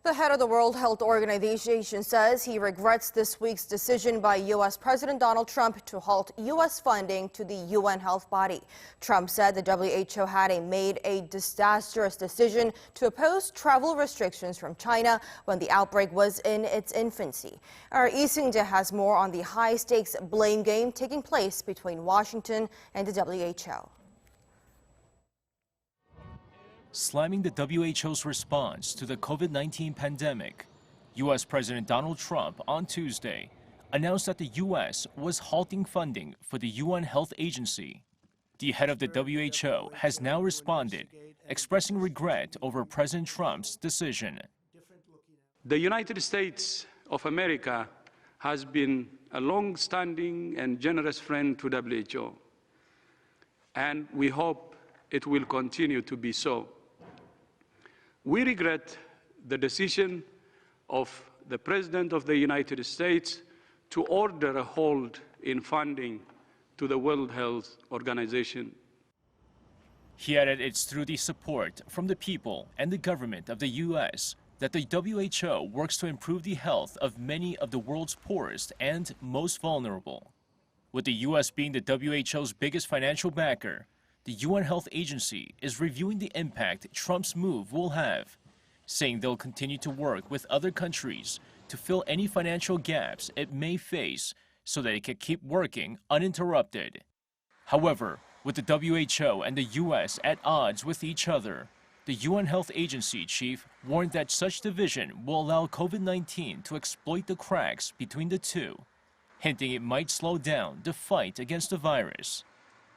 The head of the World Health Organization says he regrets this week's decision by U.S. President Donald Trump to halt U.S. funding to the UN health body. Trump said the WHO had made a disastrous decision to oppose travel restrictions from China when the outbreak was in its infancy. Our Lee Seung-jae has more on the high-stakes blame game taking place between Washington and the WHO. Slamming the WHO's response to the COVID-19 pandemic, U.S. President Donald Trump on Tuesday announced that the U.S. was halting funding for the UN Health Agency. The head of the WHO has now responded, expressing regret over President Trump's decision. The United States of America has been a long-standing and generous friend to WHO, and we hope it will continue to be so. We regret the decision of the President of the United States to order a halt in funding to the World Health Organization. He added it's through the support from the people and the government of the U.S. that the WHO works to improve the health of many of the world's poorest and most vulnerable. With the U.S. being the WHO's biggest financial backer, the UN Health Agency is reviewing the impact Trump's move will have, saying they'll continue to work with other countries to fill any financial gaps it may face so that it can keep working uninterrupted. However, with the WHO and the U.S. at odds with each other, the UN Health Agency chief warned that such division will allow COVID-19 to exploit the cracks between the two, hinting it might slow down the fight against the virus.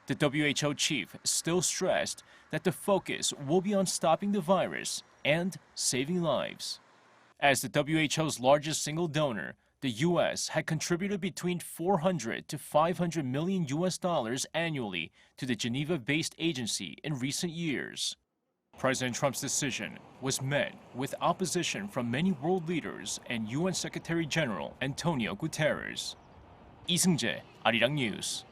The WHO chief still stressed that the focus will be on stopping the virus and saving lives. As the WHO's largest single donor, the U.S. had contributed between $400 to $500 million annually to the Geneva-based agency in recent years. President Trump's decision was met with opposition from many world leaders and UN Secretary General Antonio Guterres. Lee Seung-jae, Arirang News.